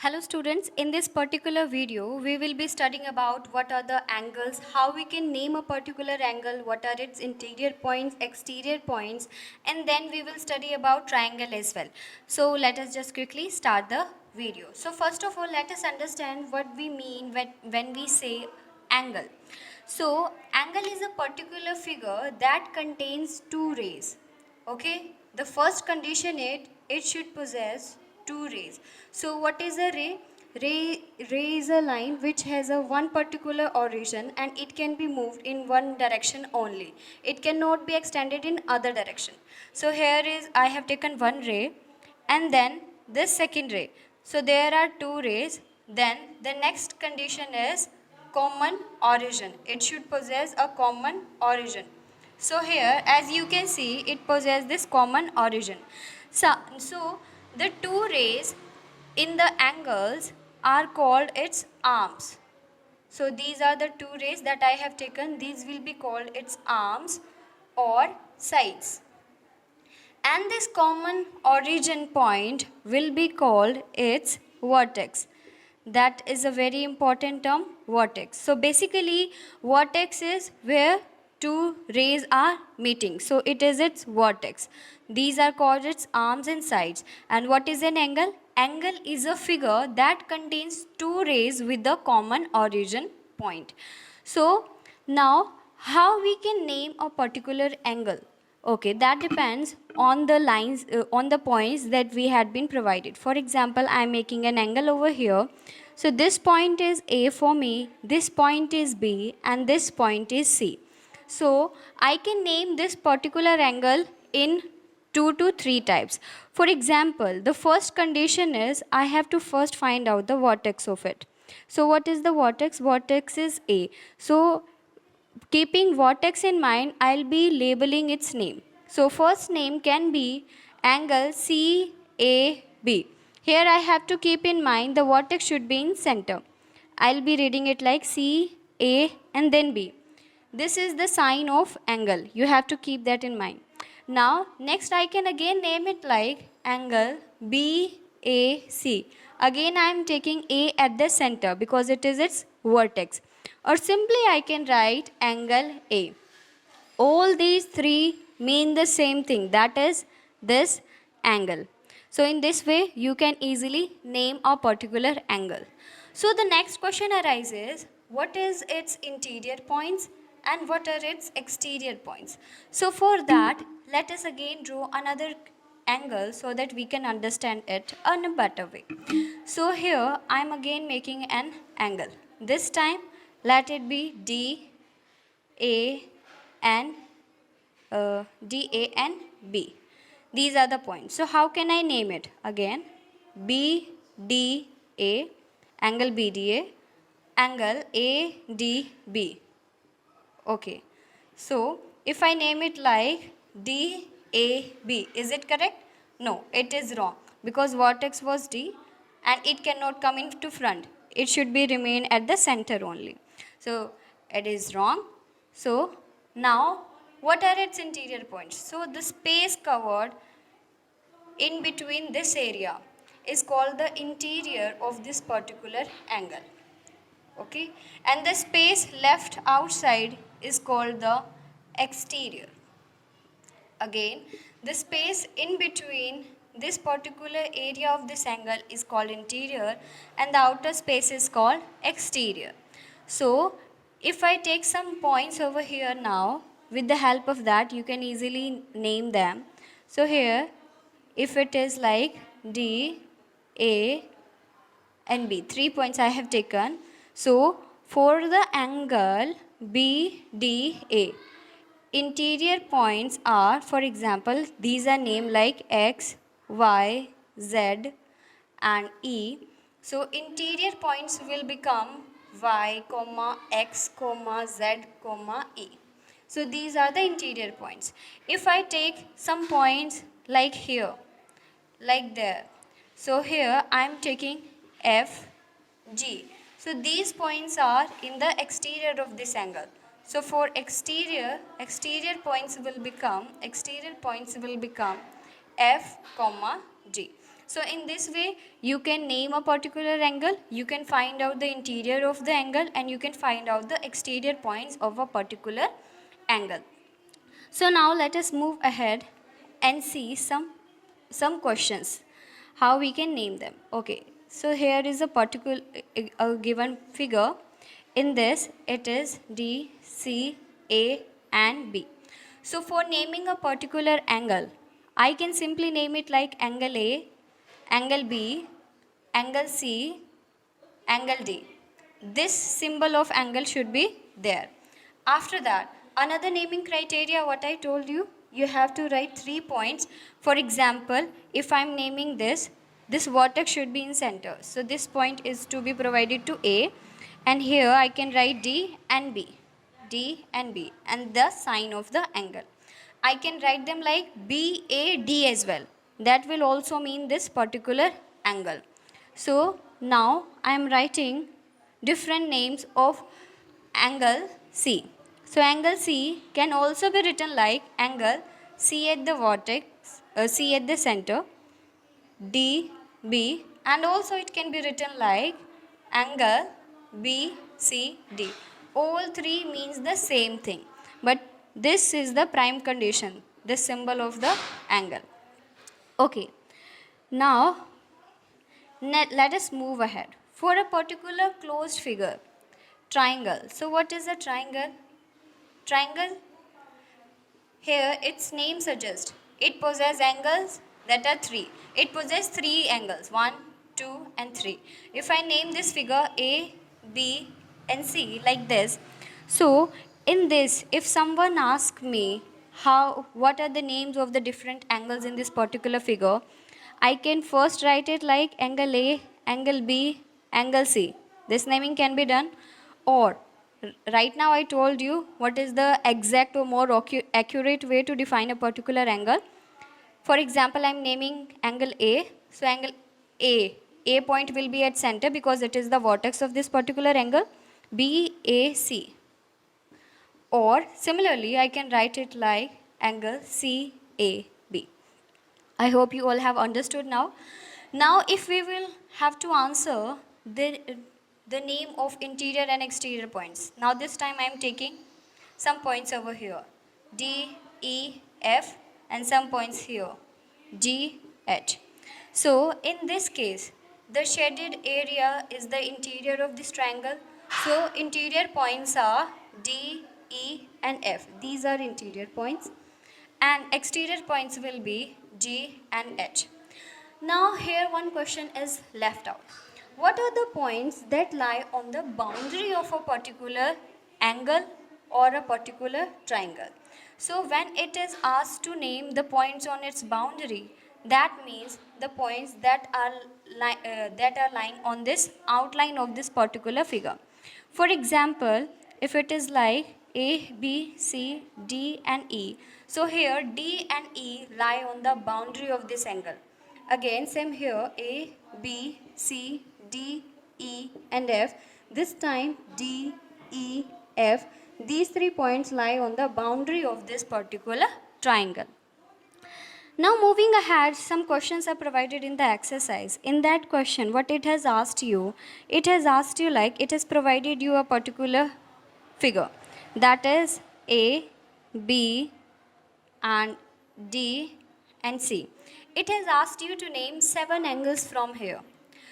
Hello students, in this particular video we will be studying about what are the angles, how we can name a particular angle, what are its interior points, exterior points, and then we will study about triangle as well. So let us just quickly start the video. So first of all, let us understand what we mean when we say angle. So angle is a particular figure that contains two rays. Okay, the first condition it should possess two rays. So what is a ray? Ray is a line which has a one particular origin and it can be moved in one direction only. It cannot be extended in other direction. So here is I have taken one ray and then this second ray. So there are two rays. Then the next condition is common origin. It should possess a common origin. So here, as you can see, it possesses this common origin. So the two rays in the angles are called its arms. So these are the two rays that I have taken. These will be called its arms or sides. And this common origin point will be called its vertex. That is a very important term, vertex. So basically, vertex is where two rays are meeting. So it is its vertex. These are called its arms and sides. And what is an angle? Angle is a figure that contains two rays with the common origin point. So now, how we can name a particular angle? Okay, that depends on the lines, on the points that we had been provided. For example, I am making an angle over here. So this point is A for me, this point is B, and this point is C. So I can name this particular angle in 2 to 3 types. For example, the first condition is I have to first find out the vertex of it. So what is the vertex? Vertex is A. So keeping vertex in mind, I'll be labeling its name. So first name can be angle CAB. Here I have to keep in mind the vertex should be in center. I'll be reading it like C, A and then B. This is the sign of angle. You have to keep that in mind. Now next I can again name it like angle BAC. Again I am taking A at the center because it is its vertex. Or simply I can write angle A. All these three mean the same thing, that is this angle. So in this way you can easily name a particular angle. So the next question arises, what is its interior points and what are its exterior points? So for that, let us again draw another angle so that we can understand it in a better way. So here I am again making an angle. This time let it be D, A and D, A and B. These are the points. So how can I name it? Again, B, D, A, angle B, D, A, angle A, D, B. Okay. So if I name it like D, A, B, is it correct? No, it is wrong because vertex was D and it cannot come into front. It should be remain at the center only. So it is wrong. So now what are its interior points? So the space covered in between this area is called the interior of this particular angle. Okay, and the space left outside is called the exterior. Again, the space in between this particular area of this angle is called interior and the outer space is called exterior. So if I take some points over here now, with the help of that you can easily name them. So here if it is like D, A and B, 3 points I have taken. So for the angle BDA, interior points are, for example, these are named like X, Y, Z and E. So interior points will become Y, X, Z, E. So these are the interior points. If I take some points like here, like there. So here I am taking F, G. So these points are in the exterior of this angle. So for exterior points will become F, G. So in this way, you can name a particular angle, you can find out the interior of the angle, and you can find out the exterior points of a particular angle. So now let us move ahead and see some questions, how we can name them. Okay, so here is a particular a given figure. In this, it is D, C, A and B. So for naming a particular angle, I can simply name it like angle A, angle B, angle C, angle D. This symbol of angle should be there. After that, another naming criteria, what I told you, you have to write 3 points. For example, if I am naming this vertex should be in center. So this point is to be provided to A, and here I can write D and B. D and B and the sign of the angle. I can write them like BAD as well. That will also mean this particular angle. So now I am writing different names of angle C. So angle C can also be written like angle C at the vertex, C at the center, D, B, and also it can be written like angle B, C, D. All three means the same thing, but this is the prime condition, the symbol of the angle. Okay, now let us move ahead. For a particular closed figure, triangle. So what is a triangle? Triangle, here its name suggests it possesses angles that are 3. It possesses 3 angles, 1, 2 and 3. If I name this figure A, B and C like this, so in this, if someone asks me what are the names of the different angles in this particular figure, I can first write it like angle A, angle B, angle C. This naming can be done. Or right now I told you what is the exact or more accurate way to define a particular angle. For example, I am naming angle A. So angle A point will be at center because it is the vertex of this particular angle. BAC. Or similarly, I can write it like angle CAB. I hope you all have understood now. Now if we will have to answer the name of interior and exterior points. Now this time I am taking some points over here. D, E, F and some points here. G, H. So in this case, the shaded area is the interior of this triangle. So interior points are D, E and F. These are interior points. And exterior points will be G and H. Now here one question is left out. What are the points that lie on the boundary of a particular angle or a particular triangle? So when it is asked to name the points on its boundary, that means the points that are lying on this outline of this particular figure. For example, if it is like A, B, C, D and E. So here D and E lie on the boundary of this angle. Again same here, A, B, C, D, E and F. This time D, E, F. These 3 points lie on the boundary of this particular triangle. Now moving ahead, some questions are provided in the exercise. In that question, what it has asked you like it has provided you a particular figure, that is A, B and D and C. It has asked you to name 7 angles from here.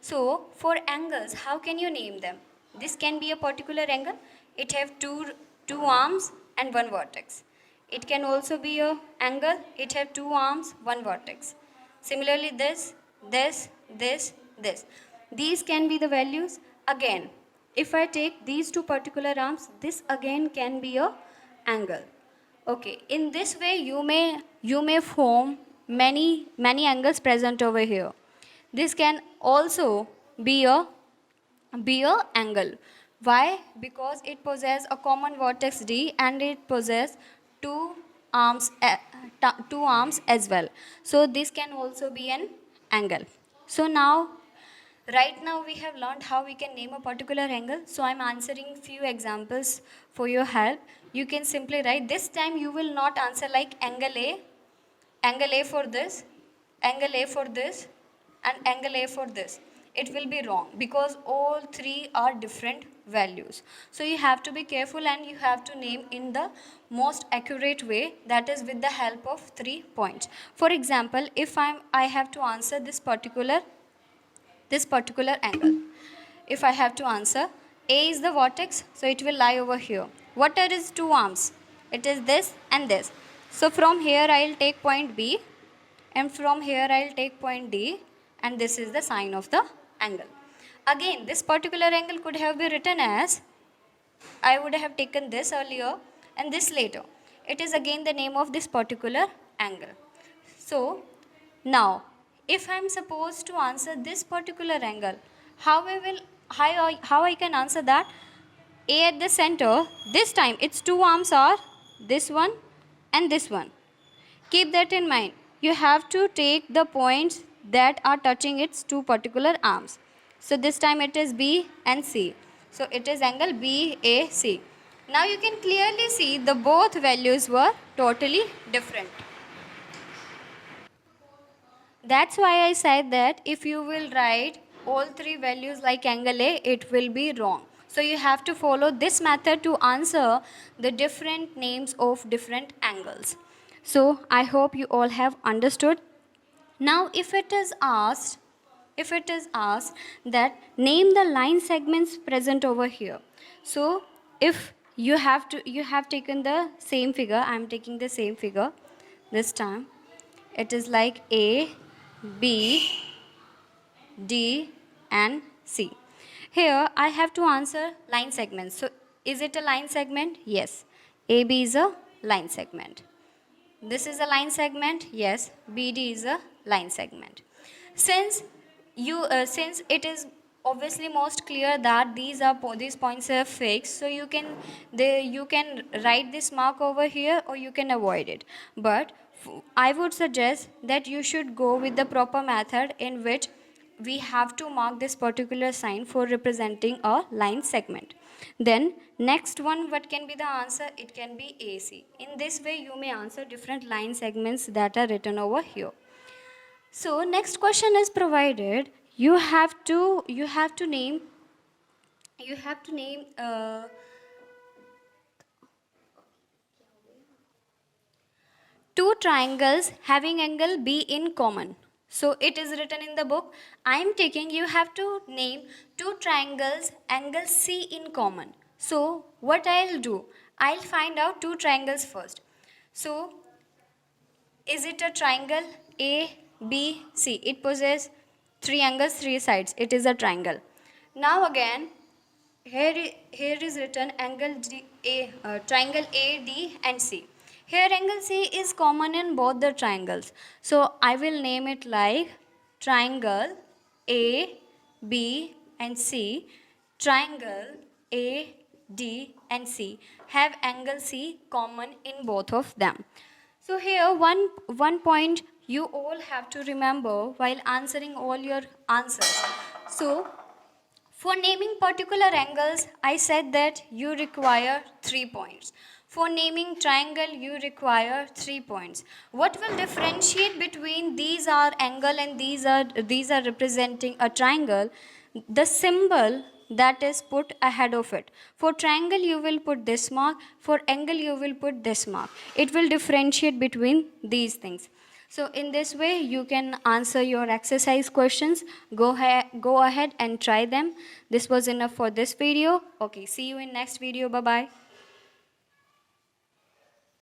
So for angles, how can you name them? This can be a particular angle. It have two arms and 1 vertex. It can also be a angle. It have 2 arms, 1 vertex. Similarly this. These can be the values. Again, if I take these 2 particular arms, this again can be a angle. Okay, in this way you may form many angles present over here. This can also be a angle. Why? Because it possesses a common vertex D and it possesses 2 arms as well. So this can also be an angle. So now right now we have learned how we can name a particular angle. So I am answering few examples for your help. You can simply write. This time you will not answer like angle A for this, angle A for this, and angle A for this, it will be wrong because all three are different values. So you have to be careful and you have to name in the most accurate way, that is with the help of 3 points. For example, if I have to answer this particular angle. If I have to answer, A is the vertex, so it will lie over here. What are its two arms? It is this and this. So from here I will take point B, and from here I will take point D, and this is the sign of the angle. Again, this particular angle could have been written as, I would have taken this earlier and this later. It is again the name of this particular angle. So now, if I am supposed to answer this particular angle, how I can answer that? A at the center, this time its two arms are this one and this one. Keep that in mind. You have to take the points that are touching its two particular arms. So this time it is B and C. So it is angle BAC. Now you can clearly see the both values were totally different. That's why I said that if you will write all three values like angle A, it will be wrong. So you have to follow this method to answer the different names of different angles. So I hope you all have understood. Now if it is asked that name the line segments present over here. So if you have taken the same figure, I am taking the same figure this time. It is like A, B, D and C. Here I have to answer line segments. So is it a line segment? Yes. AB is a line segment. This is a line segment? Yes. BD is a line segment. Since it is obviously most clear that these points are fixed, so you can write this mark over here or you can avoid it. But I would suggest that you should go with the proper method in which we have to mark this particular sign for representing a line segment. Then next one, what can be the answer? It can be AC. In this way you may answer different line segments that are written over here. So next question is provided. You have to name two triangles having angle B in common. So it is written in the book. I am taking, you have to name two triangles angle C in common. So what I'll do, I'll find out two triangles first. So is it a triangle A, B, C? It possesses three angles, three sides. It is a triangle. Now again, here is written angle triangle A, D and C. Here angle C is common in both the triangles. So I will name it like triangle A, B and C. Triangle A, D and C have angle C common in both of them. So here one point you all have to remember while answering all your answers. So for naming particular angles, I said that you require 3 points. For naming triangle, you require 3 points. What will differentiate between these are angle and these are representing a triangle? The symbol that is put ahead of it. For triangle, you will put this mark. For angle, you will put this mark. It will differentiate between these things. So in this way, you can answer your exercise questions. Go ahead and try them. This was enough for this video. Okay, see you in next video. Bye-bye.